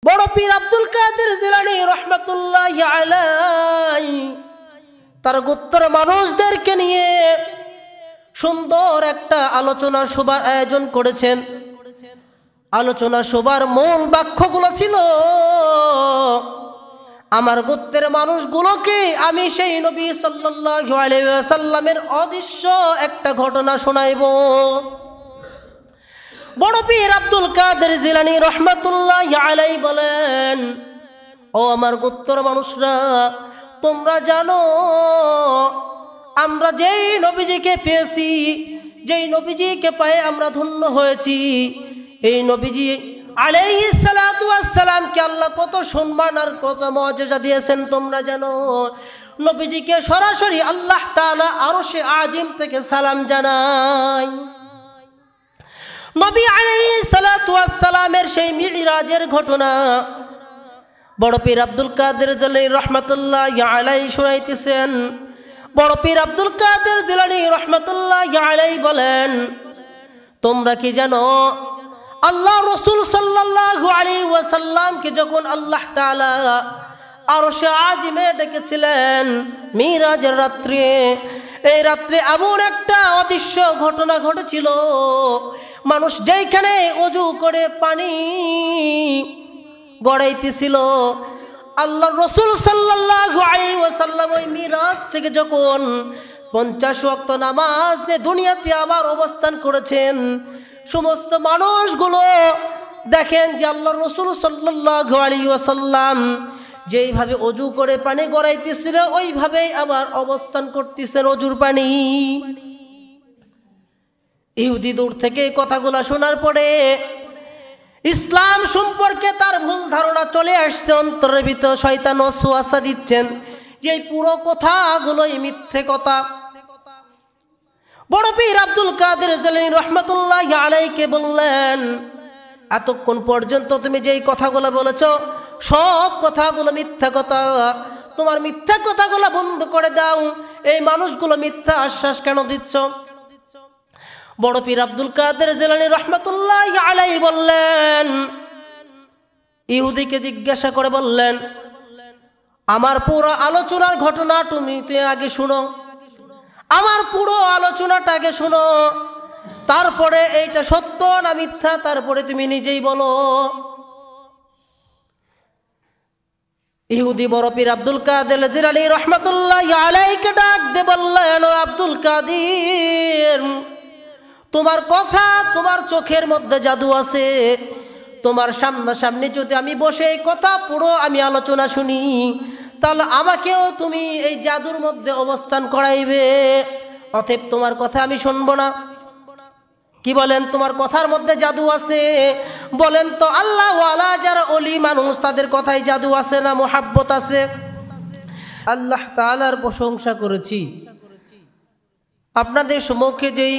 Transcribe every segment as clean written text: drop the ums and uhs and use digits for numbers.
বড় পীর আব্দুল কাদের জিলানী রহমাতুল্লাহি আলাইহি তার গোত্রের মানুষদেরকে নিয়ে সুন্দর একটা আলোচনা সভার আয়োজন করেছেন। আলোচনা সভার মূল বাক্যগুলো ছিল, আমার গোত্রের মানুষগুলোকে আমি সেই নবী সাল্লাল্লাহু আলাইহি ওয়াসাল্লামের অদৃশ্য একটা ঘটনা শোনাইব। বড় পীর আব্দুল কাদের জিলানী রহমাতুল্লাহি আলাইহি বলেন, ও আমার গোত্রের মানুষরা, তোমরা জানো আমরা যেই নবীজিকে পেয়েছি, যেই নবীজিকে পেয়ে আমরা ধন্য হয়েছি, এই নবীজি আলাইহিস সালাতু ওয়াস সালামকে আল্লাহ কত সম্মান আর কত মর্যাদা দিয়েছেন তোমরা জানো। নবীজিকে সরাসরি আল্লাহ তাআলা আরশে আজিম থেকে সালাম জানায়। নবী আলাইহিস সালাতু ওয়াস সালামের সেই মিরাজের ঘটনা বড় পীর আব্দুল কাদের জিলানী রহমাতুল্লাহি আলাইহি শুনাইতেছেন। বড় পীর আব্দুল কাদের জিলানী রহমাতুল্লাহি আলাইহি বলেন, তোমরা কি জানো আল্লাহ রাসূল সাল্লাল্লাহু আলাইহি ওয়াসাল্লামকে যখন আল্লাহ তাআলা আরশে আজিমে ডেকেছিলেন মিরাজের রাত্রে, এই রাত্রে এমন একটা অদৃশ্য ঘটনা ঘটেছিল, মানুষ যেখানে ওযু করে পানি গড়াইতেছিল, আল্লাহ রাসূল সাল্লাল্লাহু আলাইহি ওয়াসাল্লাম ওই মিরাজ থেকে যখন 50 ওয়াক্ত নামাজ নিয়ে দুনিয়াতে আবার অবস্থান করেছেন, সমস্ত মানুষগুলো দেখেন যে আল্লাহ রাসূল সাল্লাল্লাহু আলাইহি ওয়াসাল্লাম যেইভাবে ওযু করে পানি গড়াইতেছিল ওইভাবেই আবার অবস্থান করতেছেন ওযুর পানি। ইহুদি দূর থেকে কথাগুলো শোনার পরে ইসলাম সম্পর্কে তার ভুল ধারণা চলে আসছে, অন্তরের ভিতর শয়তান ওয়াসওয়াসা দিচ্ছেন যে এই পুরো কথাগুলোই মিথ্যে কথা। বড় পীর আব্দুল কাদের জিলানী রহমাতুল্লাহি আলাইহি বললেন, এতক্ষণ পর্যন্ত তুমি যেই কথাগুলো বলেছো সব কথাগুলো মিথ্যা কথা, তোমার মিথ্যা কথাগুলো বন্ধ করে দাও, এই মানুষগুলো মিথ্যা আশ্বাস কেন দিচ্ছ? বড় পীর আব্দুল কাদের জিলানী রহমাতুল্লাহি আলাইহি বললেন, ইহুদিকে জিজ্ঞাসা করে বললেন, আমার পুরো আলোচনার ঘটনা তুমি আগে শুনো, আমার পুরো আলোচনাটা আগে শোনো, তারপরে এইটা সত্য না মিথ্যা তারপরে তুমি নিজেই বলো। ইহুদি বড় পীর আব্দুল কাদের জিলানী রহমাতুল্লাহি আলাইহিকে ডাক দিয়ে বললেন, ও আব্দুল কাদের, তোমার কথা, তোমার চোখের মধ্যে জাদু আছে, তোমার সামনাসামনি যদি আমি বসে এই কথা পুরো আমি আলোচনা শুনি তাহলে আমাকেও তুমি এই জাদুর মধ্যে অবস্থান করাইবে, অতএব তোমার কথা আমি শুনবো না। কি বলেন, তোমার কথার মধ্যে জাদু আছে? বলেন তো আল্লাহ ওয়ালা যারা ওলি মানুষ তাদের কথায় জাদু আছে না মুহাব্বত আছে? আল্লাহ তাআলার প্রশংসা করেছি, আপনাদের সম্মুখে যেই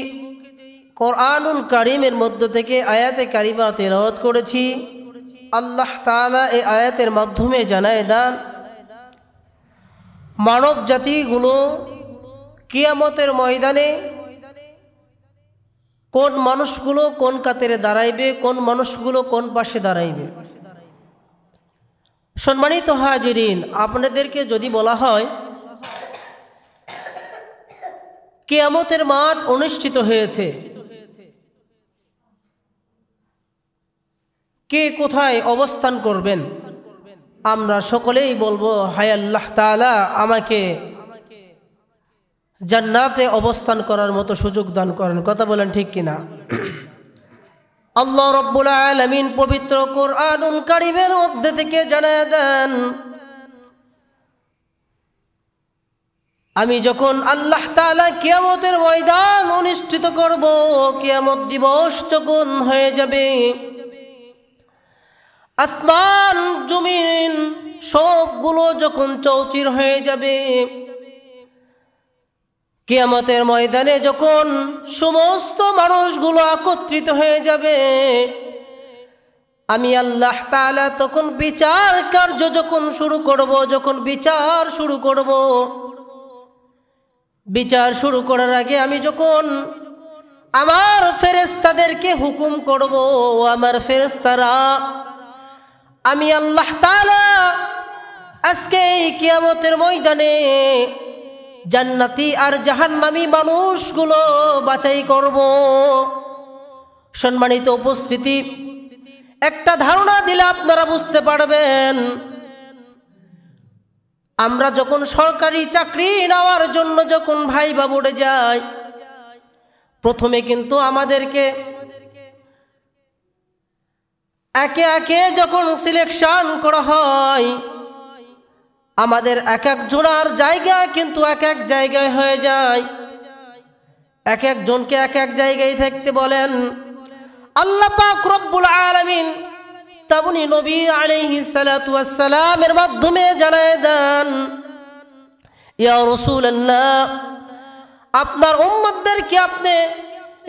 কোরআনুল কারীমের মধ্য থেকে আয়াতে কারিমা তেলাওয়াত করেছি, আল্লাহ তাআলা এই আয়াতের মাধ্যমে জানায় দেন মানব জাতিগুলো কিয়ামতের ময়দানে কোন মানুষগুলো কোন কাতারে দাঁড়াইবে, কোন মানুষগুলো কোন পাশে দাঁড়াইবে। সম্মানিত হাজিরিন, আপনাদেরকে যদি বলা হয় কিয়ামতের মাঠ অনুষ্ঠিত হয়েছে, কে কোথায় অবস্থান করবেন, আমরা সকলেই বলবো, হায় আল্লাহ তাআলা আমাকে জান্নাতে অবস্থান করার মতো সুযোগ দান করেন। কথা বলেন ঠিক কিনা? আল্লাহ রাব্বুল আলামিন পবিত্র কোরআনুল কারীমের মধ্যে থেকে জানায় দেন, আমি যখন আল্লাহ তাআলা কিয়ামতের ময়দান অনুষ্ঠিত করব, কিয়ামত দিবস যখন হয়ে যাবে, আসমান জমিন সবগুলো যখন চৌচির হয়ে যাবে, কিয়ামতের ময়দানে যখন সমস্ত মানুষগুলো একত্রিত হয়ে যাবে, আমি আল্লাহ তাআলা তখন বিচার কার্য যখন শুরু করব, যখন বিচার শুরু করব, বিচার শুরু করার আগে আমি যখন আমার ফেরেশতাদেরকে হুকুম করব, ও আমার ফেরেশতারা আমি আল্লাহ তাআলা আজকে এই কিয়ামতের ময়দানে জান্নাতি আর জাহান্নামী মানুষগুলো বাছাই করব। সম্মানিত উপস্থিতি, একটা ধারণা দিলে আপনারা বুঝতে পারবেন। আমরা যখন সরকারি চাকরি নেওয়ার জন্য যখন ভাইবা বোর্ডে যাই, প্রথমে কিন্তু আমাদেরকে একে একে যখন সিলেকশন করা হয়, আমাদের এক এক জোড়ার জায়গা কিন্তু এক এক জায়গায় হয়ে যায়। এক একজনকে এক এক জায়গায় থাকতে বলেন। আল্লাহ পাক রব্বুল আলামিন তেমনি নবী আলাইহিস সালাতু ওয়াস সালামের মাধ্যমে জানায় দেন, ইয়া রাসূলুল্লাহ, আপনার উম্মতদেরকে আপনি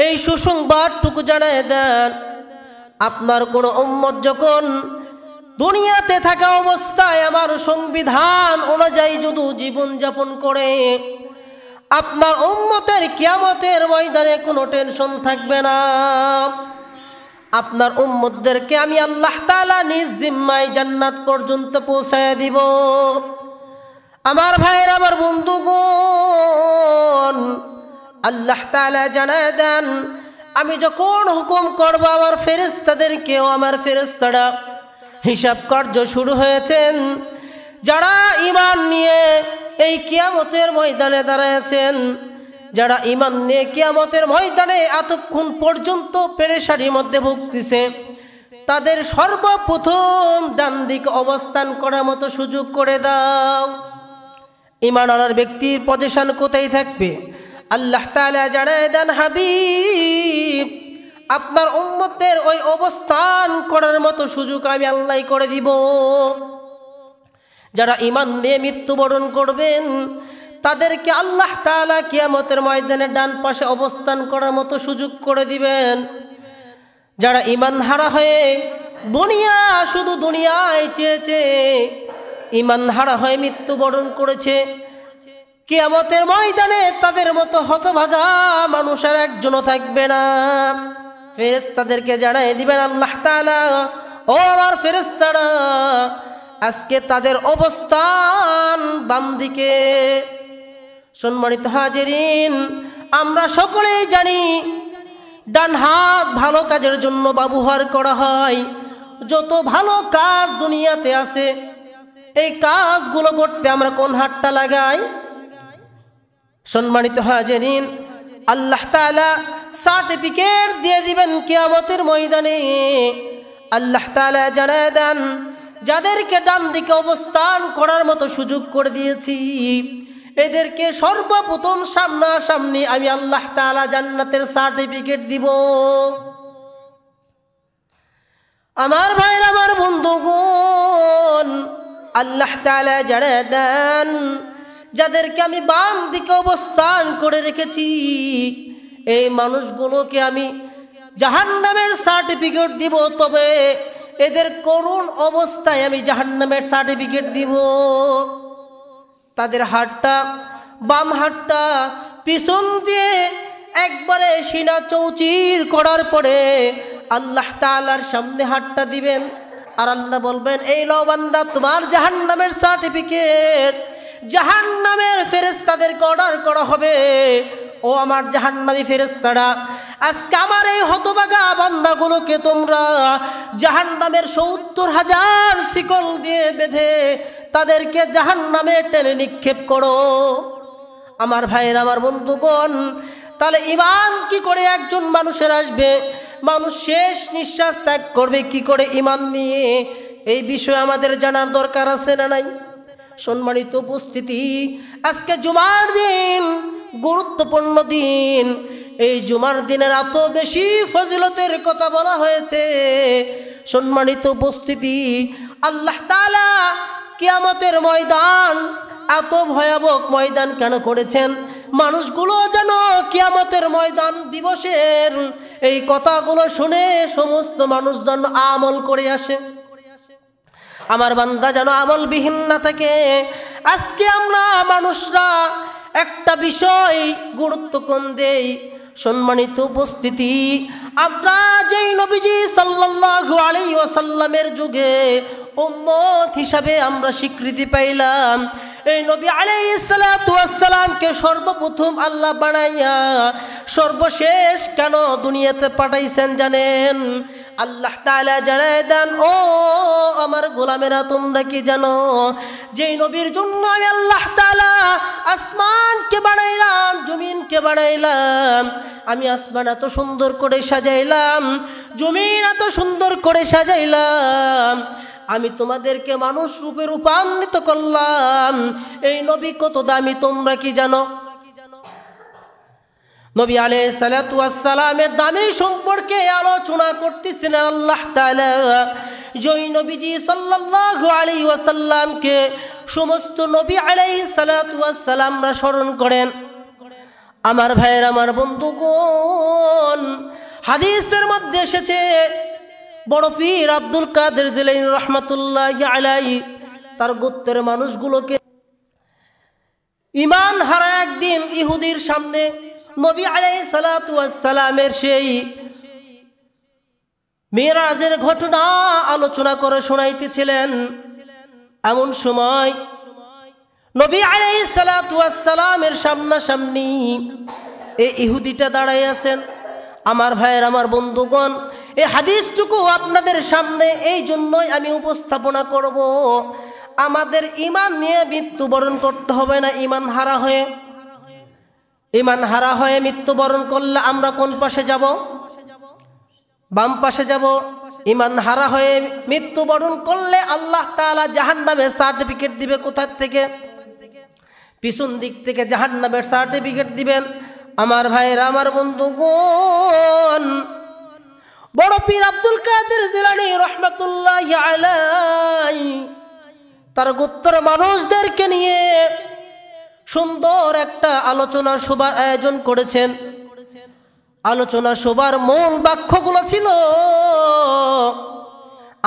এই সুসংবাদটুকু জানায় দেন, আপনার কোন উম্মত যখন দুনিয়াতে থাকা অবস্থায় আমার সংবিধান অনুযায়ী যদি জীবন যাপন করে, আপনার উম্মতের কিয়ামতের ময়দানে কোনো টেনশন থাকবে না। আপনার উম্মতদেরকে আমি আল্লাহ তাআলা নিজ জিম্মায় জান্নাত পর্যন্ত পৌঁছায় দিব। আমার ভাইয়ের, আমার বন্ধুগণ, আল্লাহ তাআলা জানায় দেন, আমি যখন হুকুম করব আমার ফেরেশতাদেরকেও, আমার ফেরেশতারা হিসাব কার্য শুরু হয়েছেন। যারা ঈমান নিয়ে এই কিয়ামতের ময়দানে দাঁড়ায়েছেন, যারা ঈমান নিয়ে কিয়ামতের ময়দানে এতক্ষণ পর্যন্ত পেরেশানির মধ্যে ভুগতেছে, তাদের সর্বপ্রথম ডান দিকে অবস্থান করার মতো সুযোগ করে দাও। ঈমানওয়ালা ব্যক্তির পজিশন কোথায় থাকবে? আল্লাহ তাআলা জানায় দেন, হাবিব, আপনার উম্মতদের ওই অবস্থান করার মতো সুযোগ আমি আল্লাহ করে দিব। যারা ঈমান নিয়ে মৃত্যুবরণ করবেন, তাদেরকে আল্লাহ তাআলা কিয়ামতের ময়দানে ডান পাশে অবস্থান করার মতো সুযোগ করে দিবেন। যারা ঈমান হারা হয়ে দুনিয়া, শুধু দুনিয়ায় চেয়েছে, ঈমান হারা হয়ে মৃত্যুবরণ করেছে, কিয়ামতের ময়দানে তাদের মতো হতভাগা মানুষের একজনও থাকবে না। ফেরেশতাদেরকে জানাই দিবেন আল্লাহ তাআলা, ও আমার ফেরেশতারা, আজকে তাদের অবস্থান বাম দিকে। সম্মানিত হাজিরিন, আমরা সকলেই জানি ডান হাত ভালো কাজের জন্য ব্যবহার করা হয়। যত ভালো কাজ দুনিয়াতে আছে, এই কাজগুলো করতে আমরা কোন হাতটা লাগাই? সম্মানিত হাজিরিন, আল্লাহ তাআলা সার্টিফিকেট দিয়ে দিবেন কিয়ামতের ময়দানে। আল্লাহ তাআলা জানায় দেন, যাদেরকে ডান দিকে অবস্থান করার মতো সুযোগ করে দিয়েছি, এদেরকে সর্বপ্রথম সামনাসামনি আমি আল্লাহ তাআলা জান্নাতের সার্টিফিকেট দিব। আমার ভাইরা, আমার বন্ধুগণ, আল্লাহ তাআলা জানায় দেন, যাদেরকে আমি বাম দিকে অবস্থান করে রেখেছি, এই মানুষগুলোকে আমি জাহান্নামের সার্টিফিকেট দিব। তবে এদের করুণ অবস্থায় আমি জাহান্নামের সার্টিফিকেট দিব। তাদের হাতটা, বাম হাতটা পিছন দিয়ে একবারে সিনা চৌচির করার পরে আল্লাহ তাআলার সামনে হাতটা দিবেন, আর আল্লাহ বলবেন, এই লও বান্দা, তোমার জাহান্নামের সার্টিফিকেট। জাহান্নামের ফেরেশতাদেরকে অর্ডার করা হবে, ও আমার জাহান্নামী ফেরেশতারা, আজকে আমার এই হতভাগা বান্দাগুলোকে তোমরা জাহান্নামের ৭০,০০০ শিকল দিয়ে বেঁধে তাদেরকে জাহান্নামে টেনে নিক্ষেপ করো। আমার ভাইয়ের, আমার বন্ধুগণ, তাহলে ঈমান কি করে একজন মানুষের আসবে? মানুষ শেষ নিঃশ্বাস ত্যাগ করবে কি করে ঈমান নিয়ে? এই বিষয়ে আমাদের জানার দরকার আছে না নাই? সম্মানিত উপস্থিতি, আজকে জুমার দিন, গুরুত্বপূর্ণ দিন। এই জুমার দিনের এত বেশি ফজিলতের কথা বলা হয়েছে। সম্মানিত উপস্থিতি, আল্লাহ তাআলা কিয়ামতের ময়দান এত ভয়াবহ ময়দান কেন করেছেন? মানুষগুলো যেন কিয়ামতের ময়দান দিবসের এই কথাগুলো শুনে সমস্ত মানুষজন আমল করে আসে। আমার বান্দা যেন আমলবিহীন না থাকে। আজকে আমরা মানুষরা একটা বিষয় গুরুত্ব কম দেই। সম্মানিত উপস্থিতি, আমরা যেই নবীজি সাল্লাল্লাহু আলাইহি ওয়াসাল্লামের যুগে উম্মত হিসাবে আমরা স্বীকৃতি পাইলাম। এই নবী আলাইহিস সালাতু ওয়াস সালামকে সর্বপ্রথম আল্লাহ বানাইয়া সর্বশেষ কেন দুনিয়াতে পাঠাইছেন জানেন? আল্লাহ তাআলা জানায় দেন, ও আমার গোলামেরা তোমরা কি জানো যেই নবীর জন্য আমি আল্লাহ তাআলা আসমানকে বানাইলাম, জমিনকে বানাইলাম। আমি আসমান এত সুন্দর করে সাজাইলাম, জমিন এত সুন্দর করে সাজাইলাম, আমি তোমাদেরকে মানুষ রূপে রূপান্তরিত করলাম। এই নবী কত দামি তোমরা কি জানো? নবী আলাইহিস সালাতু ওয়াস সালামের দামি সম্পর্কে আলোচনা করতেছেন আল্লাহ তাআলা। যেই নবীজি সাল্লাল্লাহু আলাইহি ওয়াসাল্লামকে সমস্ত নবী আলাইহিস সালাতু ওয়াস সালামরা স্মরণ করেন। আমার ভাইয়ের, আমার বন্ধুগণ, হাদিসের মধ্যে এসেছে বড় পীর আব্দুল কাদের জিলানী রাহমাতুল্লাহি আলাইহি তার গোত্রের মানুষগুলোকে ঈমান হারা একদিন ইহুদির সামনে নবী আলাইহিস সালাতু ওয়াস সালামের সেই মিরাজের ঘটনা আলোচনা করে শোনাইতেছিলেন। এমন সময় নবী আলাইহিস সালাতু ওয়াস সালামের সামনাসামনি এই ইহুদিটা দাঁড়ায় আছেন। আমার ভাইয়ের, আমার বন্ধুগণ, এই হাদিসটুকু আপনাদের সামনে এই জন্যই আমি উপস্থাপনা করব, আমাদের ঈমান নিয়ে মৃত্যুবরণ করতে হবে না। ঈমান হারা হয়ে মৃত্যুবরণ করলে আমরা কোন পাশে যাব? বাম পাশে যাব। ঈমান হারা হয়ে মৃত্যুবরণ করলে আল্লাহ তাআলা জাহান্নামের সার্টিফিকেট দিবে। কোথা থেকে? পিছন দিক থেকে জাহান্নামের সার্টিফিকেট দিবেন। আমার ভাইয়েরা, আমার বন্ধুগণ, বড় পীর আব্দুল কাদের জিলানী রাহমাতুল্লাহি আলাইহি তার গোত্রের মানুষদেরকে নিয়ে সুন্দর একটা আলোচনা সভার আয়োজন করেছেন। আলোচনা সভার মূল বাক্যগুলো ছিল,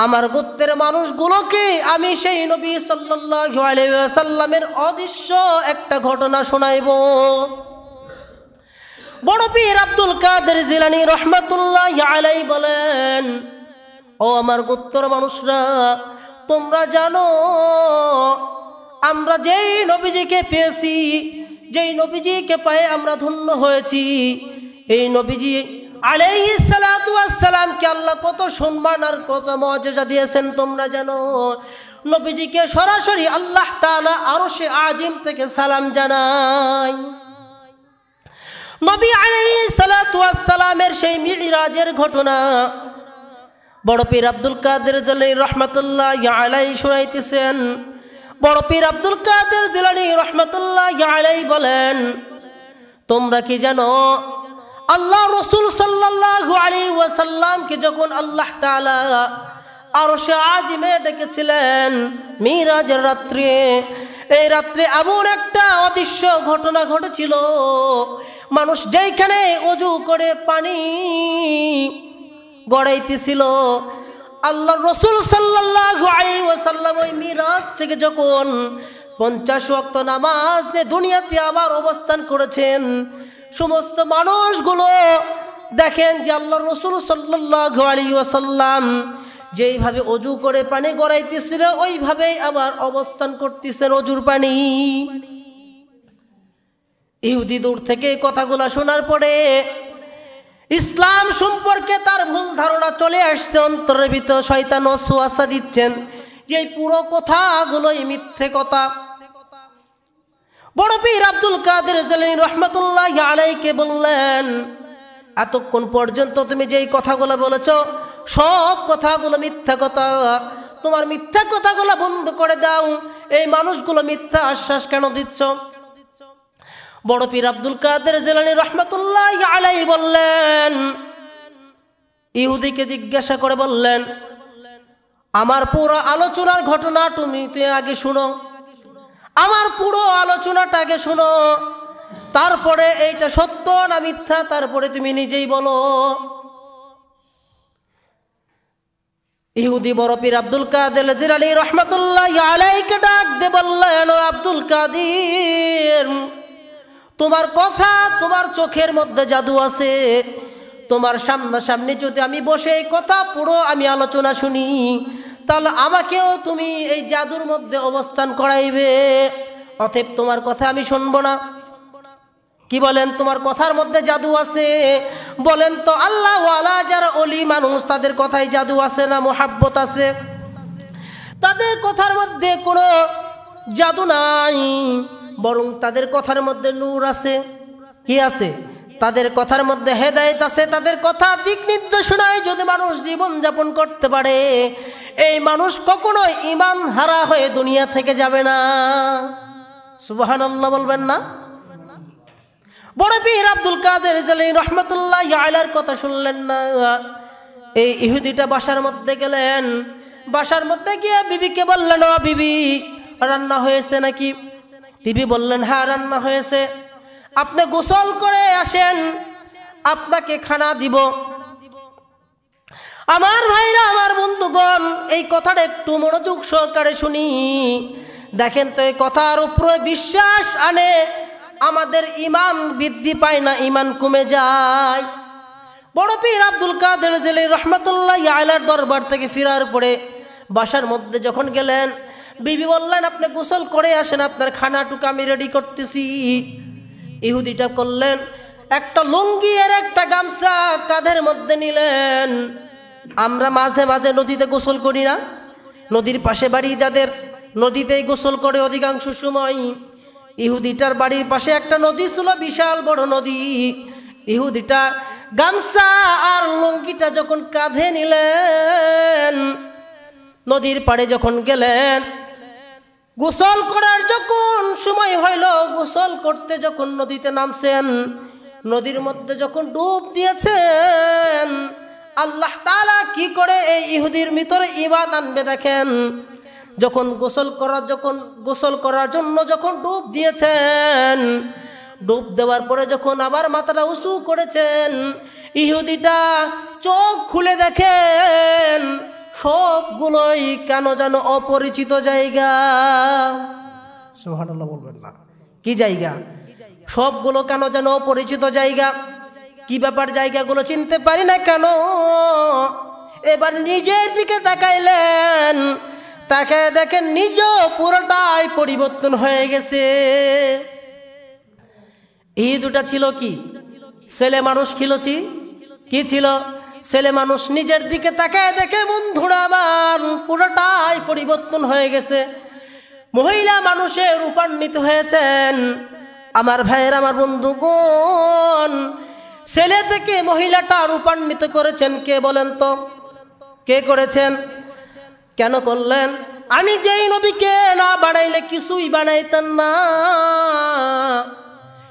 আমার গোত্রের মানুষগুলোকে আমি সেই নবী সাল্লাল্লাহু আলাইহি ওয়াসাল্লামের অদৃশ্য একটা ঘটনা শোনাইব। বড় পীর আব্দুল কাদের জিলানী রাহমাতুল্লাহি আলাইহি বলেন, ও আমার গোত্রের মানুষরা, তোমরা জানো আমরা যেই নবীজিকে পেয়েছি, যেই নবীজিকে পেয়ে আমরা ধন্য হয়েছি, এই নবীজি আলাইহিস সালাতু ওয়াস সালামকে আল্লাহ কত সম্মান আর কত মর্যাদা দিয়েছেন তোমরা জানো। নবীজিকে সরাসরি আল্লাহ তাআলা আরশে আজিম থেকে সালাম জানায়। নবী আলাইহিস সালাতু ওয়াস সালামের সেই মিরাজের ঘটনা বড় পীর আব্দুল কাদের জিলানী রাহমাতুল্লাহি আলাইহি শোনাইতেছেন। বড় পীর আব্দুল কাদের জিলানী রাহমাতুল্লাহি আলাইহি বলেন, তোমরা কি জানো আল্লাহ রাসূল সাল্লাল্লাহু আলাইহি ওয়াসাল্লামকে যখন আল্লাহ তাআলা আরশে আজিমে ডেকেছিলেন মিরাজের রাত্রে, এই রাত্রে এমন একটা অদৃশ্য ঘটনা ঘটেছিল। মানুষ যেইখানে ওযু করে পানি গড়াইতেছিল, আল্লাহ রাসূল সাল্লাল্লাহু আলাইহি ওয়াসাল্লাম ওই মিরাজ থেকে যখন 50 ওয়াক্ত নামাজ নিয়ে দুনিয়াতে আবার অবস্থান করেছেন, সমস্ত মানুষগুলো দেখেন যে আল্লাহ রাসূল সাল্লাল্লাহু আলাইহি ওয়াসাল্লাম যেইভাবে ওযু করে পানি গড়াইতেছিল ওইভাবেই আবার অবস্থান করতেছেন ওযুর পানি। ইহুদি দূর থেকে কথাগুলো শোনার পরে ইসলাম সম্পর্কে তার ভুল ধারণা চলে আসছে অন্তরের ভিতর। শয়তান ওয়াসওয়াসা দিচ্ছেন যে এই পুরো কথাগুলোই মিথ্যে কথা। বড় পীর আব্দুল কাদের জিলানী রাহমাতুল্লাহি আলাইহি বললেন, এতক্ষণ পর্যন্ত তুমি যেই কথাগুলো বলেছো সব কথাগুলো মিথ্যা কথা। তোমার মিথ্যা কথাগুলো বন্ধ করে দাও। এই মানুষগুলো মিথ্যা আশ্বাস কেন দিচ্ছ? বড় পীর আব্দুল কাদের জিলানী রাহমাতুল্লাহি আলাইহি বললেন, ইহুদিকে জিজ্ঞাসা করে বললেন, আমার পুরো আলোচনার ঘটনা তুমি আগে শুনো, আমার পুরো আলোচনাটা আগে শোনো, তারপরে এইটা সত্য না মিথ্যা তারপরে তুমি নিজেই বলো। ইহুদি বড় পীর আব্দুল কাদের জিলানী রাহমাতুল্লাহি আলাইহি ডাক দিয়ে বললেন, ও আব্দুল কাদের, তোমার কথা, তোমার চোখের মধ্যে জাদু আছে। তোমার সামনাসামনি যদি আমি বসে এই কথা পুরো আমি আলোচনা শুনি, তাহলে আমাকেও তুমি এই জাদুর মধ্যে অবস্থান করাইবে, অতএব তোমার কথা আমি শুনবো না। কি বলেন, তোমার কথার মধ্যে জাদু আছে? বলেন তো আল্লাহ ওয়ালা যারা ওলি মানুষ তাদের কথায় জাদু আছে না মোহাব্বত আছে? তাদের কথার মধ্যে কোনো জাদু নাই, বরং তাদের কথার মধ্যে নূর আছে। কি আছে? তাদের কথার মধ্যে হেদায়েত আছে। তাদের কথা দিক নির্দেশনায় যদি মানুষ জীবন যাপন করতে পারে, এই মানুষ কখনোই ঈমান হারা হয়ে দুনিয়া থেকে যাবে না। সুবহানাল্লাহ বলবেন না? বড় পীর আব্দুল কাদের জিলানী রাহমাতুল্লাহি আলাইহির কথা শুনলেন না? এই ইহুদিটা বাসার মধ্যে গেলেন, বাসার মধ্যে গিয়ে বিবিকে বললেন, ও বিবি, রান্না হয়েছে নাকি? বিবি বললেন, হ্যাঁ রান্না হয়েছে, আপনি গোসল করে আসেন, আপনাকে খানা দিব। আমার ভাইরা, আমার বন্ধুগণ, এই কথাটা একটু মনোযোগ সহকারে শুনি। দেখেন তো, এই কথার উপরে বিশ্বাস আনে আমাদের ঈমান বৃদ্ধি পায় না, ঈমান কমে যায়। বড় পীর আব্দুল কাদের জিলানী রাহমাতুল্লাহি আলাইহির দরবার থেকে ফেরার পরে বাসার মধ্যে যখন গেলেন, বিবি বললেন, আপনি গোসল করে আসেন, আপনার খানাটুকু আমি রেডি করতেছি। ইহুদিটা করলেন, একটা লুঙ্গি আর একটা গামছা কাঁধের মধ্যে নিলেন। আমরা মাঝে মাঝে নদীতে গোসল করি না? নদীর পাশে বাড়ি যাদের, নদীতেই গোসল করে অধিকাংশ সময়। ইহুদিটার বাড়ির পাশে একটা নদী ছিল, বিশাল বড় নদী। ইহুদিটা গামছা আর লুঙ্গিটা যখন কাঁধে নিলেন, নদীর পাড়ে যখন গেলেন, গোসল করার যখন সময় হইল, গোসল করতে যখন নদীতে নামছেন, নদীর মধ্যে যখন ডুব দিয়েছেন, আল্লাহ তাআলা কি করে এই ইহুদির ভিতরে ঈমান আনবে দেখেন। যখন গোসল করার জন্য যখন ডুব দিয়েছেন, ডুব দেওয়ার পরে যখন আবার মাথাটা উঁচু করেছেন, ইহুদিটা চোখ খুলে দেখেন সবগুলোই কেন যেন অপরিচিত জায়গা। সুবহানাল্লাহ বলবেন না? কি জায়গা? সবগুলো কেন যেন অপরিচিত জায়গা। কি ব্যাপার, জায়গাগুলো চিনতে পারি না কেন? এবার নিজের দিকে তাকাইলেন, তাকায় দেখেন নিজেও পুরোটাই পরিবর্তন হয়ে গেছে। এই দুটা ছিল কি? ছেলে মানুষ ছিল। কি ছিল? ছেলে মানুষ। নিজের দিকে তাকায় দেখে বন্ধুরা আমার পুরোটাই পরিবর্তন হয়ে গেছে। মহিলা মানুষে রূপান্বিত হয়েছেন। আমার ভাইয়ের, আমার বন্ধুগণ, ছেলে থেকে মহিলাটা রূপান্বিত করেছেন কে বলেন তো? কে করেছেন? কেন করলেন? আমি যেই নবীকে না বানাইলে কিছুই বানাইতেন না,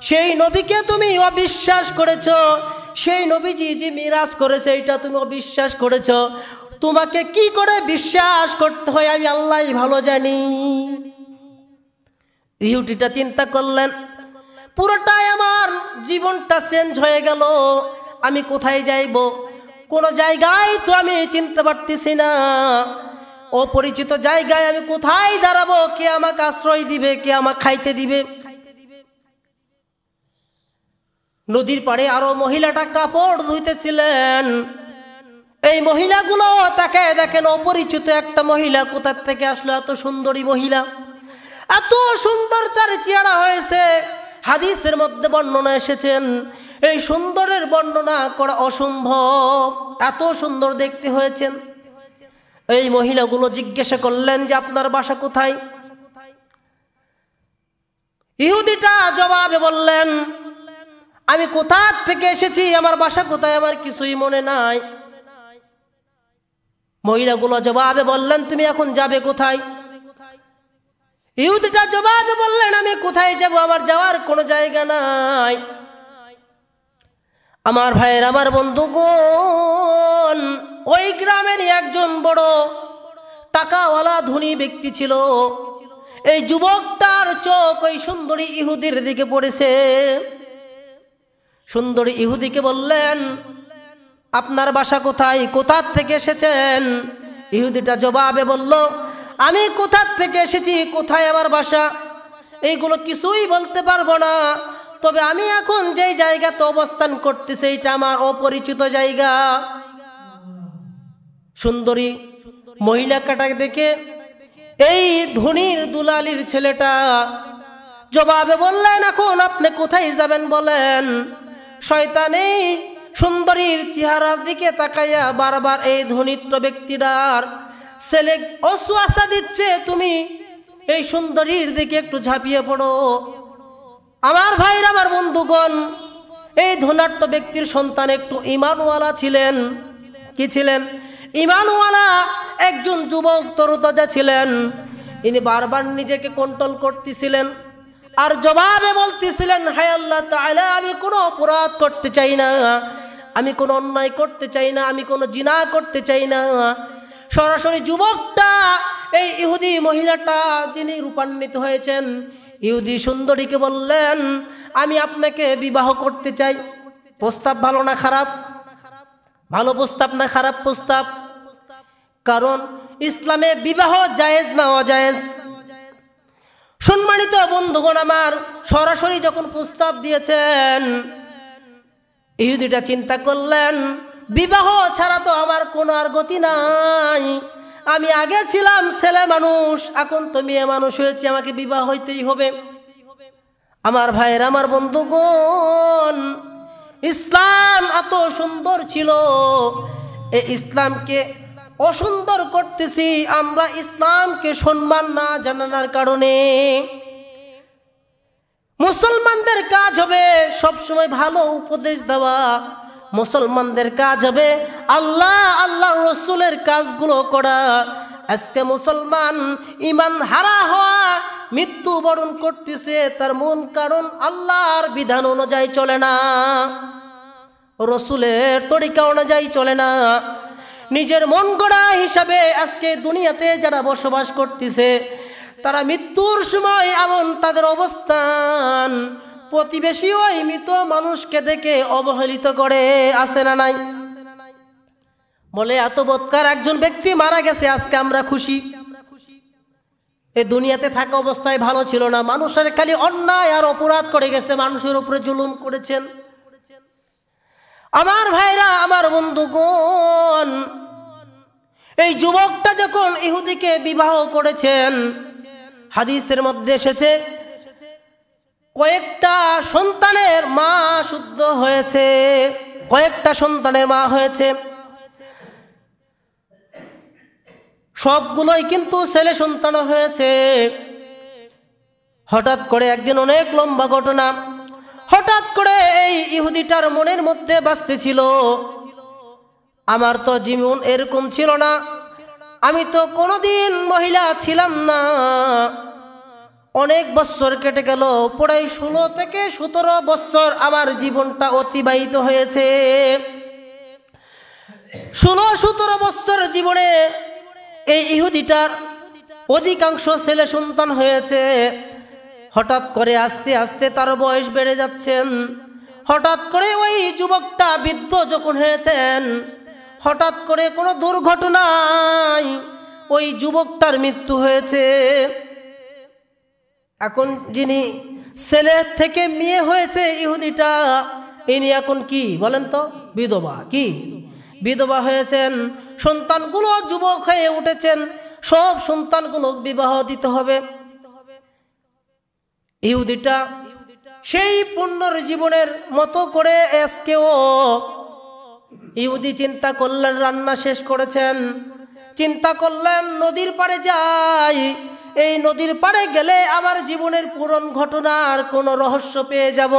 সেই নবীকে তুমি অবিশ্বাস করেছ। সেই নবীজি যে মিরাজ করেছে এটা তুমি অবিশ্বাস করেছ। তোমাকে কি করে বিশ্বাস করতে হয় আমি আল্লাহই ভালো জানি। ইহুদিটা চিন্তা করলেন, পুরোটাই আমার জীবনটা চেঞ্জ হয়ে গেল। আমি কোথায় যাইব? কোনো জায়গায় তো আমি চিনতে পারতেছি না। অপরিচিত জায়গায় আমি কোথায় দাঁড়াবো? কে আমাকে আশ্রয় দিবে? কে আমাকে খাইতে দিবে? নদীর পাড়ে আরো মহিলাটা কাপড় ধুইতেছিলেন। এই মহিলাগুলো তাকে দেখেন অপরিচিত একটা মহিলা কোথা থেকে আসলো? এত সুন্দরী মহিলা, এত সুন্দর তার চেহারা হয়েছে। হাদিসের মধ্যে বর্ণনা এসেছেন, এই সুন্দরের বর্ণনা করা অসম্ভব, এত সুন্দর দেখতে হয়েছেন। এই মহিলাগুলো জিজ্ঞাসা করলেন যে আপনার বাসা কোথায়? ইহুদিটা জবাবে বললেন, আমি কোথা থেকে এসেছি, আমার বাসা কোথায় আমার কিছুই মনে নাই। মহিলাগুলো জবাবে বললেন, তুমি এখন যাবে কোথায়? ইহুদিটা জবাবে বললেন, আমি কোথায় যাব, আমার যাওয়ার কোনো জায়গা নাই। আমার ভাইয়ের, আমার বন্ধুগণ, ওই গ্রামের একজন বড় টাকাওয়ালা ধনী ব্যক্তি ছিল। এই যুবকটার চোখ ওই সুন্দরী ইহুদির দিকে পড়েছে। সুন্দরী ইহুদিকে বললেন, আপনার বাসা কোথায়, কোথা থেকে এসেছেন? ইহুদিটা জবাবে বলল, আমি কোথা থেকে এসেছি, কোথায় আমার বাসা, এইগুলো কিছুই বলতে পারবো না। তবে আমি এখন যেই জায়গাতে অবস্থান করতেছি এটা আমার অপরিচিত জায়গা। সুন্দরী মহিলাটাকে দেখে এই ধনীর দুলালির ছেলেটা জবাবে বললেন, এখন আপনি কোথায় যাবেন বলেন। শয়তানে সুন্দরীর চেহারার দিকে তাকাইয়া বারবার এই ধনিত্ব ব্যক্তিটার ছেলে অসুয়াশা দিচ্ছে, তুমি এই সুন্দরীর দিকে একটু ঝাঁপিয়ে পড়ো। আমার ভাইরা, আমার বন্ধুগণ, এই ধনাঢ্য ব্যক্তির সন্তান একটু ঈমানওয়ালা ছিলেন। কি ছিলেন? ঈমানওয়ালা একজন যুবক তরুতাজা ছিলেন। ইনি বারবার নিজেকে কন্ট্রোল করতেছিলেন আর জবাবে বলতেছিলেন, হায় আল্লাহ তাআলা, আমি কোনো অপরাধ করতে চাই না, আমি কোনো অন্যায় করতে চাই না, আমি কোনো জিনা করতে চাই না। সরাসরি যুবকটা এই ইহুদি মহিলাটা যিনি রূপান্বিত হয়েছেন ইহুদি সুন্দরীকে বললেন, আমি আপনাকে বিবাহ করতে চাই। প্রস্তাব ভালো না খারাপ? ভালো প্রস্তাব না খারাপ প্রস্তাব? কারণ ইসলামে বিবাহ জায়েজ না অজায়েজ? সম্মানিত বন্ধুগণ আমার, সরাসরি যখন প্রস্তাব দিয়েছেন ইহুদিটা চিন্তা করলেন, বিবাহ ছাড়া তো আমার কোনো আর গতি নাই। আমি আগে ছিলাম ছেলে মানুষ, এখন তো মেয়ে মানুষ হয়েছে, আমাকে বিবাহ হইতেই হবে। আমার ভাইয়ের, আমার বন্ধুগণ, ইসলাম এত সুন্দর ছিল, এই ইসলামকে অসুন্দর করতেছি আমরা ইসলামকে সম্মান না জানানোর কারণে। মুসলমানদের কাজ হবে সবসময় ভালো উপদেশ দেওয়া, মুসলমানদের কাজ হবে আল্লাহ আল্লাহর রসুলের কাজগুলো করা। আজকে মুসলমান ঈমান হারা হওয়া, মৃত্যুবরণ করতেছে, তার মূল কারণ আল্লাহর বিধান অনুযায়ী চলে না, রসুলের তরিকা অনুযায়ী চলে না। নিজের মন গড়া হিসাবে আজকে দুনিয়াতে যারা বসবাস করতেছে তারা মৃত্যুর সময় এমন তাদের অবস্থান, প্রতিবেশী ওই মৃত মানুষকে দেখে অবহেলিত করে, আছে না নাই? বলে এত বৎকার একজন ব্যক্তি মারা গেছে, আজকে আমরা খুশি। এই দুনিয়াতে থাকা অবস্থায় ভালো ছিল না, মানুষের খালি অন্যায় আর অপরাধ করে গেছে, মানুষের উপরে জুলুম করেছেন। আমার ভাইরা, আমার বন্ধুগণ, এই যুবকটা যখন ইহুদিকে বিবাহ করেছেন, হাদিসের মধ্যে এসেছে কয়েকটা সন্তানের মা শুদ্ধ হয়েছে, কয়েকটা সন্তানের মা হয়েছে, সবগুলোই কিন্তু ছেলে সন্তান হয়েছে। হঠাৎ করে একদিন, অনেক লম্বা ঘটনা, হঠাৎ করে এই ইহুদিটার মনের মধ্যে বাজতেছিল, আমার তো জীবন এরকম ছিল না, আমি তো কোনোদিন মহিলা ছিলাম না, অনেক বছর কেটে গেল, প্রায় 16 থেকে 17 বছর আমার জীবনটা অতিবাহিত হয়েছে। 16-17 বছর জীবনে এই ইহুদিটার অধিকাংশ ছেলে সন্তান হয়েছে। হঠাৎ করে আস্তে আস্তে তার বয়স বেড়ে যাচ্ছেন, হঠাৎ করে ওই যুবকটা বৃদ্ধ যখন হয়েছেন, হঠাৎ করে কোনো দুর্ঘটনায় ওই যুবকটার মৃত্যু হয়েছে। এখন যিনি ছেলে থেকে মেয়ে হয়েছে ইহুদিটা, ইনি এখন কি বলেন তো? বিধবা। কি বিধবা হয়েছেন, সন্তানগুলো যুবক হয়ে উঠেছেন, সব সন্তানগুলো বিবাহ দিতে হবে। ইহুদিটা সেই পুনর্জীবনের মতো করে আজকেও ইহুদি চিন্তা করলেন, রান্না শেষ করেছেন, চিন্তা করলেন নদীর পাড়ে যাই, এই নদীর পাড়ে গেলে আমার জীবনের পুরনো ঘটনার কোনো রহস্য পেয়ে যাব।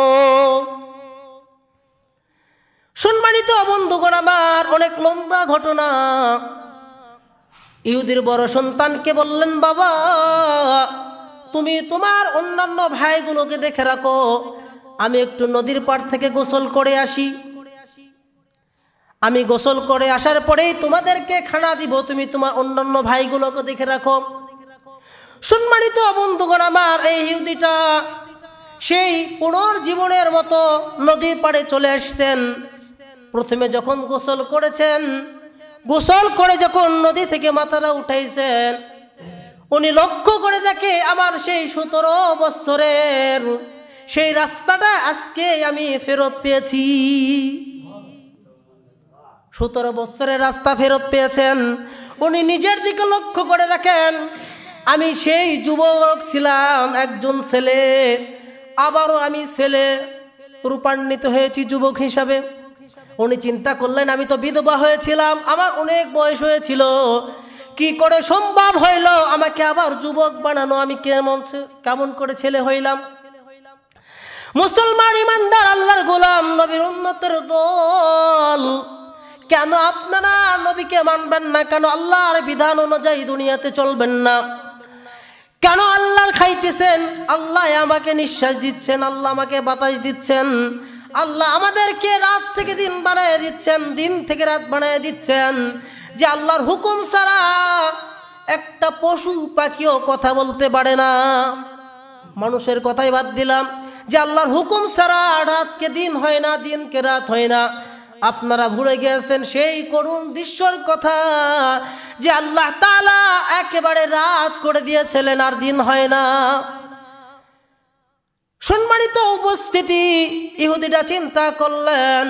সম্মানিত বন্ধুগণ আমার, অনেক লম্বা ঘটনা। ইহুদির বড় সন্তানকে বললেন, বাবা তুমি তোমার অন্যান্য ভাইগুলোকে দেখে রাখো, আমি একটু নদীর পাড় থেকে গোসল করে আসি, আমি গোসল করে আসার পরেই তোমাদেরকে খানা দিব, তুমি তোমার অন্যান্য ভাইগুলোকে দেখে রাখো। সম্মানিত বন্ধুগণ আমার, এই ইহুদিটা সেই পুনর্জীবনের মতো নদীর পাড়ে চলে আসতেন। প্রথমে যখন গোসল করেছেন, গোসল করে যখন নদী থেকে মাথাটা উঠাইছেন, উনি লক্ষ্য করে দেখে আমার সেই 17 বছরের সেই রাস্তাটা আজকে আমি ফেরত পেয়েছি। 17 বছরের রাস্তা ফেরত পেয়েছেন। উনি নিজের দিকে লক্ষ্য করে দেখেন আমি সেই যুবক ছিলাম, একজন ছেলে, আবারও আমি ছেলে রূপান্বিত হয়েছি যুবক হিসাবে। উনি চিন্তা করলেন আমি তো বিধবা হয়েছিলাম, আমার অনেক বয়স হয়েছিল, কি করে সম্ভব হইল আমাকে আবার যুবক বানানো, আমি কেমন করে ছেলে হইলাম। মুসলমান ইমানদার আল্লাহর গোলাম নবীর উম্মতের দল, কেন আপনারা নবীকে মানবেন না? কেন আল্লাহর বিধান অনুযায়ী দুনিয়াতে চলবেন না? কেন আল্লাহর খাইতেছেন? আল্লাহ আমাকে নিঃশ্বাস দিচ্ছেন, আল্লাহ আমাকে বাতাস দিচ্ছেন, আল্লাহ আমাদেরকে রাত থেকে দিন বানিয়ে দিচ্ছেন, দিন থেকে রাত বানিয়ে দিচ্ছেন, যে আল্লাহর হুকুম ছাড়া একটা পশু পাখিও কথা বলতে পারে না। মানুষের কথাই বাদ দিলাম, যে আল্লাহর হুকুম ছাড়া রাতকে দিন হয় না, দিনকে রাত হয় না। আপনারা ভুলে গিয়েছেন সেই করুণ দৃশ্যর কথা, যে আল্লাহ তাআলা একেবারে রাত করে দিয়েছিলেন আর দিন হয় না। সম্মানিত উপস্থিতি, ইহুদিরা চিন্তা করলেন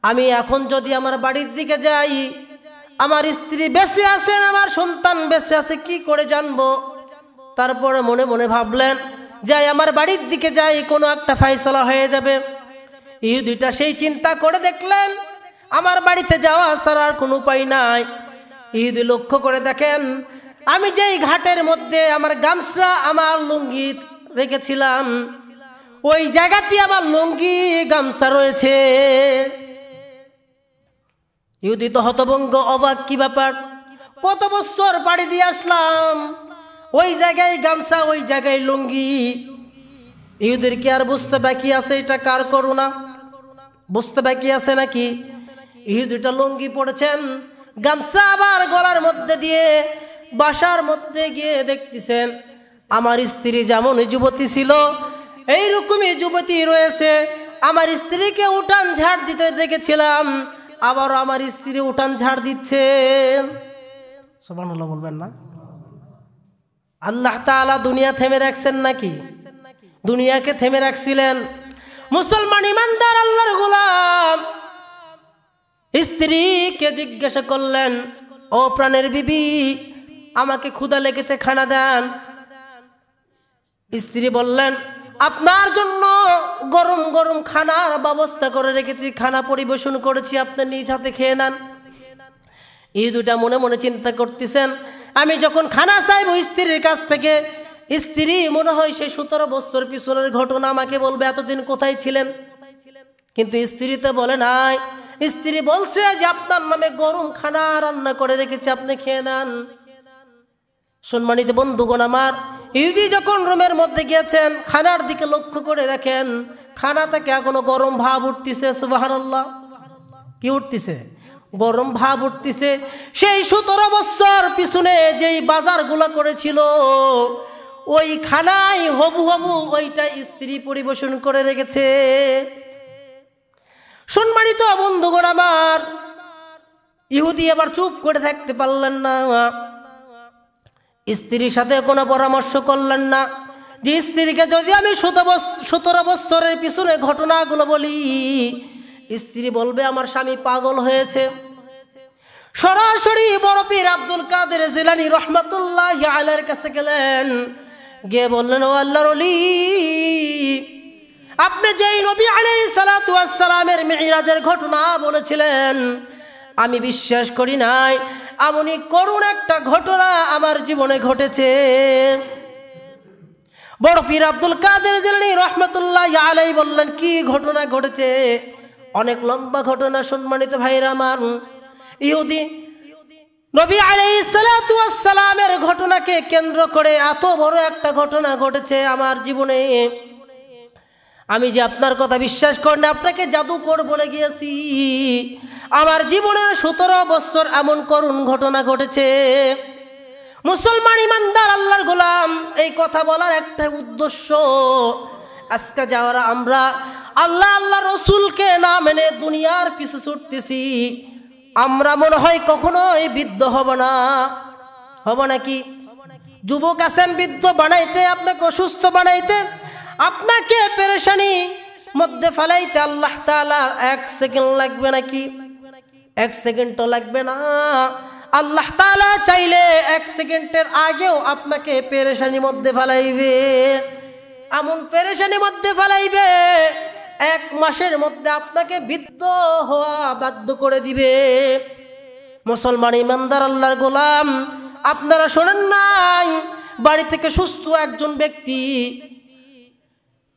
আমি এখন যদি আমার বাড়ির দিকে যাই, আমার স্ত্রী বেঁচে আছেন, আমার সন্তান বেঁচে আছে, কি করে জানবো? তারপরে মনে মনে ভাবলেন যাই আমার বাড়ির দিকে যাই, কোনো একটা ফায়সালা হয়ে যাবে। ইহুদিটা সেই চিন্তা করে দেখলেন আমার বাড়িতে যাওয়া ছাড়া আর কোনো উপায় নাই। ইহুদি লক্ষ্য করে দেখেন আমি যেই ঘাটের মধ্যে আমার গামছা আমার লুঙ্গি রেখেছিলাম, ওই জায়গাতে আমার লুঙ্গি গামছা রয়েছে। ইহুদি তো হতভম্ব, অবাক, কি ব্যাপার, কত বছর বাড়ি দিয়ে আসলাম, ওই জায়গায় গামছা, ওই জায়গায় লুঙ্গি। ইহুদির কি আর বুঝতে বাকি আছে এটা কার করুণা? বুঝতে বাকি আছে নাকি? ইহুদিটা লুঙ্গি পড়েছেন, গামছা আবার গলার মধ্যে দিয়ে বাসার মধ্যে গিয়ে দেখতেছেন আমার স্ত্রী যেমন যুবতী ছিল এইরকমই যুবতী রয়েছে। আমার স্ত্রীকে উঠান ঝাড় দিতে দেখেছিলাম, আবার আমার স্ত্রী উঠান ঝাড় দিচ্ছে। সুবহানাল্লাহ বলবেন না? আল্লাহ তাআলা দুনিয়া থেমে রাখছেন নাকি? দুনিয়াকে থেমে রাখছিলেন। মুসলমান ইমানদার আল্লাহর গোলাম স্ত্রীকে জিজ্ঞাসা করলেন, ও প্রাণের বিবি, আমাকে ক্ষুধা লেগেছে, খানা দেন। স্ত্রী বললেন আপনার জন্য গরম গরম খানার ব্যবস্থা করে রেখেছি, খানা পরিবেশন করেছি, আপনি নিজ হাতে খেয়ে নেন। এই দুটা মনে মনে চিন্তা করতেছেন আমি যখন খানা চাইবো স্ত্রীর কাছ থেকে, স্ত্রী মনে হয় সে 17 বছর পিছনের ঘটনা আমাকে বলবে এতদিন কোথায় ছিলেন। কিন্তু স্ত্রী তো বলে নাই, স্ত্রী বলছে যে আপনার নামে গরম খানা রান্না করে রেখেছি, আপনি খেয়ে নেন। সম্মানিত বন্ধুগণ আমার, ইহুদি যখন রুমের মধ্যে গিয়েছেন খানার দিকে লক্ষ্য করে দেখেন খানা থেকে এখনো গরম ভাব উঠতেছে। সুবহানাল্লাহ, কি উঠতেছে? গরম ভাব উঠতেছে। সেই 17 বছর পিছনে যেই বাজারগুলো করেছিল ওই খানাই হবু হবু ওইটা স্ত্রী পরিবেশন করে রেখেছে। সম্মানিত বন্ধুগণ আমার, ইহুদি এবার চুপ করে থাকতে পারলেন না, স্ত্রীর সাথে কোনো পরামর্শ করলেন না যে স্ত্রীকে যদি আমি 17 বছরের পিছনে ঘটনাগুলো বলি স্ত্রী বলবে আমার স্বামী পাগল হয়েছে। সরাসরি বড় পীর আব্দুল কাদের জিলানী রহমাতুল্লাহি আলাইহির কাছে গেলেন, গিয়ে বললেন ও আল্লাহর ওলি, আপনি যেই নবী আলাইহিস সালাতু ওয়াস সালামের মিরাজের ঘটনা বলেছিলেন আমি বিশ্বাস করি নাই, এমনই করুণ একটা ঘটনা আমার জীবনে ঘটেছে। বড় পীর আব্দুল কাদের জিলানী রহমাতুল্লাহি আলাইহি বললেন কি ঘটনা ঘটেছে? অনেক লম্বা ঘটনা। সম্মানিত ভাইরা আমার, ইহুদি নবী আলাইহিস সালাতু ওয়াস সালামের ঘটনাকে কেন্দ্র করে এত বড় একটা ঘটনা ঘটেছে আমার জীবনে। আমি যে আপনার কথা বিশ্বাস করি না, আপনাকে জাদুকর বলে গিয়েছি। আমার জীবনে 17 বছর এমন করুণ ঘটনা ঘটেছে। মুসলমান ইমানদার আল্লাহর গোলাম, এই কথা বলার একটা উদ্দেশ্য, আজকে যারা আমরা আল্লাহ আল্লাহ রসুলকে না মেনে দুনিয়ার পিছু ছুটতেছি, আমরা মনে হয় কখনোই বৃদ্ধ হব না। হব নাকি? যুবক আছেন বৃদ্ধ বানাইতে, আপনাকে অসুস্থ বানাইতে, আপনাকে পেরেশানি মধ্যে ফেলাইতে আল্লাহ তাআলার 1 সেকেন্ড লাগবে নাকি? 1 সেকেন্ডও লাগবে না। আল্লাহ তাআলা চাইলে 1 সেকেন্ডের আগেও আপনাকে পেরেশানির মধ্যে ফেলাইবে, এমন পেরেশানির মধ্যে ফেলাইবে 1 মাসের মধ্যে আপনাকে বৃদ্ধ হওয়া বাধ্য করে দিবে। মুসলমান ইমানদার আল্লাহর গোলাম, আপনারা শোনেন নাই, বাড়ি থেকে সুস্থ একজন ব্যক্তি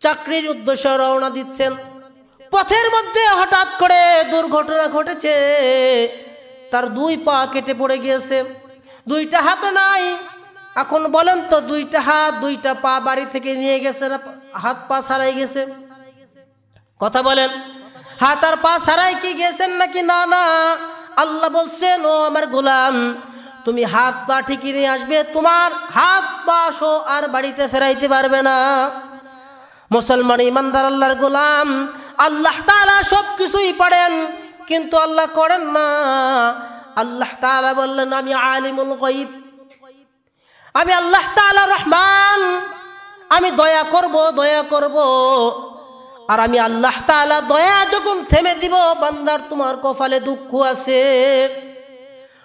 চাকরির উদ্দেশ্যে রওনা দিচ্ছেন, পথের মধ্যে হঠাৎ করে দুর্ঘটনা ঘটেছে, তার 2 পা কেটে পড়ে গিয়েছে, 2টা হাত নাই। এখন বলেন তো 2টা হাত 2টা পা বাড়ি থেকে নিয়ে গেছে না হাত পা ছাড়াই গেছে? কথা বলেন, হাত আর পা ছাড়াই কি গেছেন নাকি? না না, আল্লাহ বলছেন, ও আমার গোলাম, তুমি হাত পা ঠিকই নিয়ে আসবে, তোমার হাত পা সো আর বাড়িতে ফেরাইতে পারবে না। মুসলমান ইমানদার আল্লাহর গোলাম, আল্লাহ তাআলা সব কিছুই পারেন, কিন্তু আল্লাহ করেন না। আল্লাহ তাআলা বললেন, আমি আলিমুল গায়ব, আমি আল্লাহ তাআলা রহমান, আমি দয়া করব, দয়া করব। আর আমি আল্লাহ তাআলা দয়া যখন থেমে দিব, বান্দার তোমার কপালে দুঃখ আছে।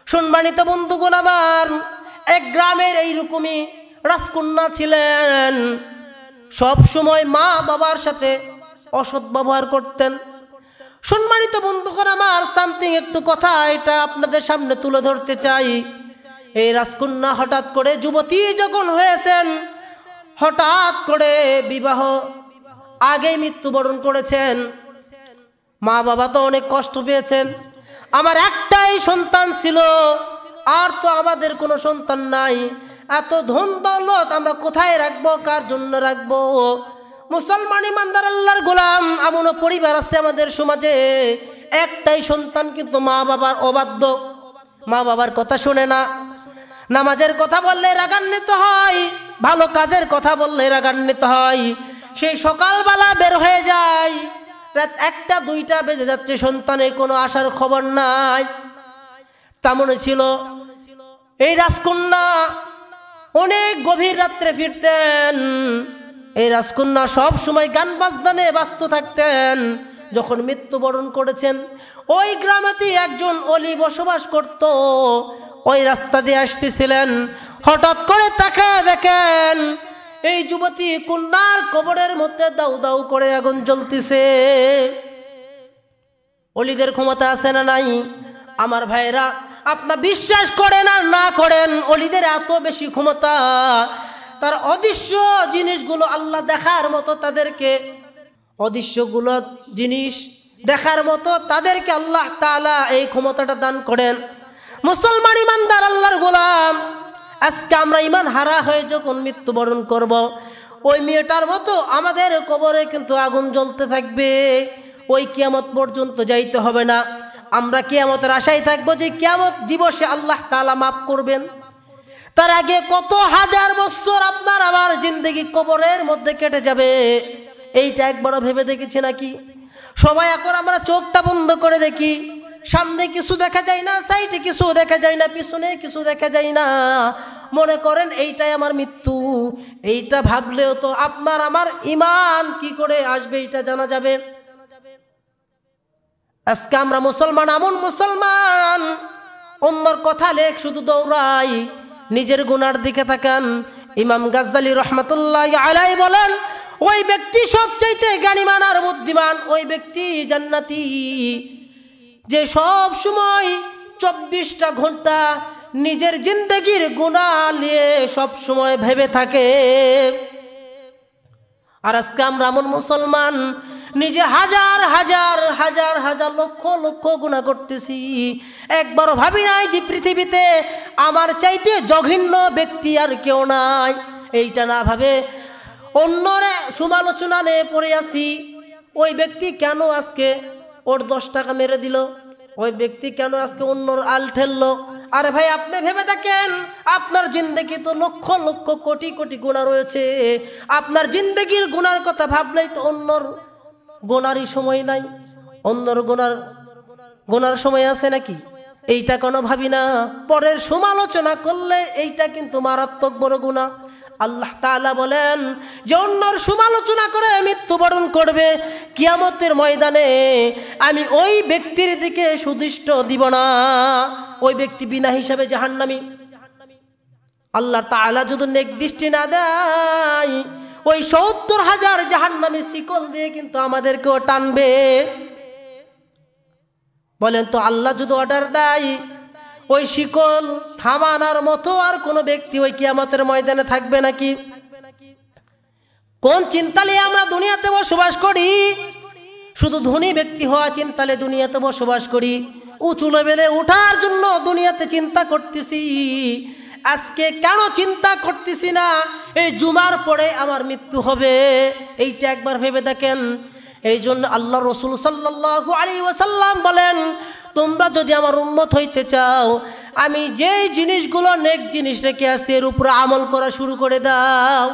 সম্মানিত বন্ধুগণ আমার, এক গ্রামের এইরকমই রাজকন্যা ছিলেন, সব সময় মা বাবার সাথে অসৎ ব্যবহার করতেন। সম্মানিত বন্ধুগণ আমার, সামথিং একটু কথা এটা আপনাদের সামনে তুলে ধরতে চাই। এই রাজকন্যা হঠাৎ করে যুবতী যখন হয়েছেন, হঠাৎ করে বিবাহ আগেই মৃত্যুবরণ করেছেন। মা বাবা তো অনেক কষ্ট পেয়েছেন, আমার একটাই সন্তান ছিল, আর তো আমাদের কোনো সন্তান নাই, এত ধন দৌলত আমরা কোথায় রাখবো, কার জন্য রাখবো? মুসলমান ইমানদার আল্লাহর গোলাম, এমনও পরিবার আছে আমাদের সমাজে, একটাই সন্তান কিন্তু মা বাবার অবাধ্য, মা বাবার কথা শোনে না, নামাজের কথা বললে রাগান্বিত হয়, ভালো কাজের কথা বললে রাগান্বিত হয়। সেই সকালবেলা বের হয়ে যায়, রাত 1টা 2টা বেজে যাচ্ছে, সন্তানের কোনো আসার খবর নাই। তেমন ছিল এই রাজকন্যা, অনেক গভীর রাত্রে ফিরতেন। এই রাজকন্যা সব সময় গান বাজনানে ব্যস্ত থাকতেন। যখন মৃত্যুবরণ করেছেন, ওই গ্রামেতে একজন অলি বসবাস করত, ওই রাস্তা দিয়ে আসতেছিলেন, হঠাৎ করে তাকায় দেখেন এই যুবতী কন্যার কবরের মধ্যে দাউ দাউ করে আগুন জ্বলতেছে। অলিদের ক্ষমতা আছে না নাই? আমার ভাইরা, আপনার বিশ্বাস করেন আর না করেন, অলিদের এত বেশি ক্ষমতা, তার অদৃশ্য জিনিসগুলো আল্লাহ দেখার মতো, তাদেরকে অদৃশ্যগুলো জিনিস দেখার মতো তাদেরকে আল্লাহ তাআলা এই ক্ষমতাটা দান করেন। মুসলমান ইমানদার আল্লাহর গোলাম, আজকে আমরা ইমান হারা হয়ে যখন মৃত্যুবরণ করব, ওই মেয়েটার মতো আমাদের কবরে কিন্তু আগুন জ্বলতে থাকবে। ওই কিয়ামত পর্যন্ত যাইতে হবে না, আমরা কিয়ামতের আশায় থাকবো যে কিয়ামত দিবসে আল্লাহ তাআলা মাফ করবেন। তার আগে কত হাজার বছর আপনার আমার জিন্দেগি কবরের মধ্যে কেটে যাবে, এইটা একবারও ভেবে দেখেছি নাকি? সবাই এখন আমরা চোখটা বন্ধ করে দেখি, সামনে কিছু দেখা যায় না, সাইডে কিছু দেখা যায় না, পিছনে কিছু দেখা যায় না, মনে করেন এইটাই আমার মৃত্যু। এইটা ভাবলেও তো আপনার আমার ঈমান কি করে আসবে এটা জানা যাবে। আজকে আমরা মুসলমান, এমন মুসলমান অন্যর কথা লেখ শুধু দৌড়াই, নিজের গুনার দিকে তাকান। ইমাম গাজ্জালী রহমাতুল্লাহি আলাইহি বলেন, ওই ব্যক্তি সবচাইতে জ্ঞানীমান আর বুদ্ধিমান, ওই ব্যক্তি জান্নাতি যে সব সময় 24টা ঘন্টা নিজের জিন্দেগির গুনাহ নিয়ে সব সময় ভেবে থাকে। আর আজকে আমরা এমন মুসলমান, নিজে হাজার হাজার হাজার হাজার লক্ষ লক্ষ গুনাহ করতেছি, একবারও ভাবি নাই যে পৃথিবীতে আমার চাইতে জঘন্য ব্যক্তি আর কেউ নাই। এইটা না ভাবে অন্যর সমালোচনা নিয়ে পড়ে আছি। ওই ব্যক্তি কেন আজকে ওর 10 টাকা মেরে দিল, ওই ব্যক্তি কেন আজকে অন্যর আল ঠেললো। আরে ভাই, আপনি ভেবে দেখেন, আপনার জিন্দেগি তো লক্ষ লক্ষ কোটি কোটি গুনাহ রয়েছে, আপনার জিন্দেগির গুনার কথা ভাবলেই তো অন্যর গুনারই সময় নাই, অন্যর গুনার সময় আছে নাকি? এইটা কোনো ভাবি না। পরের সমালোচনা করলে এইটা কিন্তু মারাত্মক বড় গুনাহ। আল্লাহ তাআলা বলেন যে অন্যর সমালোচনা করে মৃত্যুবরণ করবে, কিয়ামতের ময়দানে আমি ওই ব্যক্তির দিকে সুদৃষ্ট দিব না। ওই ব্যক্তি বিনা হিসাবে জাহান্নামী। আল্লাহ তাআলা যদি নেক দৃষ্টি না দেয় ওই ৭০,০০০ জাহান্নামী শিকল দিয়ে কিন্তু আমাদেরকেও টানবে। বলেন তো আল্লাহ যদি অর্ডার দেয় ওই শিকল থামানোর মতো আর কোনো ব্যক্তি ওই কিয়ামতের ময়দানে থাকবে নাকি? কোন চিন্তালে আমরা দুনিয়াতে বসবাস করি? শুধু ধনী ব্যক্তি হওয়া চিন্তালে দুনিয়াতে বসবাস করি, উঁচু লেভেলে ওঠার জন্য দুনিয়াতে চিন্তা করতেছি। আজকে কেন চিন্তা করতেছি না এই জুমার পরে আমার মৃত্যু হবে? এইটা একবার ভেবে দেখেন। এই জন্য আল্লাহ রসুল সাল্লাল্লাহু আলাইহি ওয়াসাল্লাম বলেন, তোমরা যদি আমার উম্মত হইতে চাও, আমি যেই জিনিসগুলো নেক জিনিস রেখে আসছি এর উপরে আমল করা শুরু করে দাও।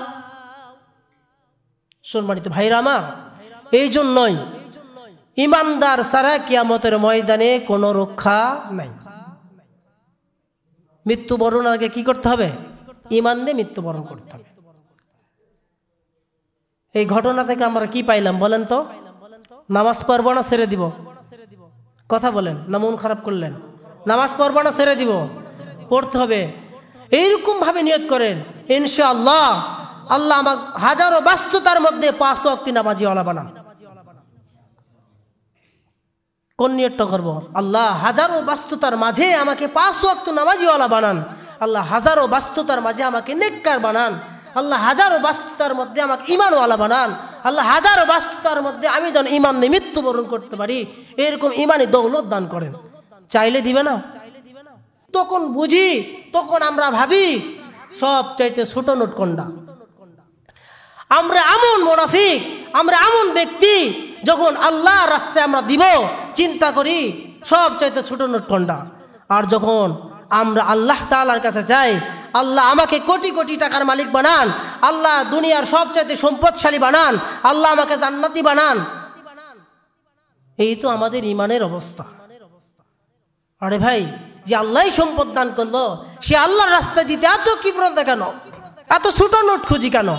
সম্মানিত ভাইরা আমার, এই জন্যই ইমানদার ছাড়া কিয়ামতের ময়দানে কোনো রক্ষা নাই। মৃত্যুবরণ আগে কি করতে হবে? ইমান দিয়ে মৃত্যুবরণ করতে হবে। এই ঘটনা থেকে আমরা কি পাইলাম বলেন তো? নামাজ পড়ব না ছেড়ে দিব? কথা বলেন না, মন খারাপ করলেন? নামাজ পড়ব না ছেড়ে দিব? পড়তে হবে। এইরকম ভাবে নিয়ত করেন, ইনশাআল্লাহ আল্লাহ আমাকে হাজারো ব্যস্ততার মধ্যে ৫ ওয়াক্ত নামাজিওয়ালা বানান। কোন নিয়তটা করব? আল্লাহ হাজারো ব্যস্ততার মাঝে আমাকে ৫ ওয়াক্ত নামাজিওয়ালা বানান। আল্লাহ হাজারো ব্যস্ততার মাঝে আমাকে নেককার বানান। আল্লাহ হাজারো ব্যস্ততার মধ্যে আমাকে ইমানওয়ালা বানান। আল্লাহ হাজারো ব্যস্ততার মধ্যে আমি যেন ইমান নিয়ে মৃত্যুবরণ করতে পারি, এরকম ইমানি দৌলত দান করেন। চাইলে দিবে না? তখন বুঝি, তখন আমরা ভাবি সব চাইতে ছোট নোট কোনটা। আমরা এমন মুনাফিক, আমরা এমন ব্যক্তি, যখন আল্লাহ রাস্তায় আমরা দিব চিন্তা করি সব চাইতে ছোট নোট কোনটা। আর যখন আমরা আল্লাহ তাআলার কাছে যাই, আল্লাহ আমাকে কোটি কোটি টাকার মালিক বানান, আল্লাহ দুনিয়ার সবচাইতে সম্পদশালী বানান, আল্লাহ আমাকে জান্নাতি বানান, এই তো আমাদের ইমানের অবস্থা। আরে ভাই, যে আল্লাহই সম্পদ দান করলো, সে আল্লাহর রাস্তায় দিতে এত কি প্রয়োজন কেন? এত ছোট নোট খুঁজি কেন?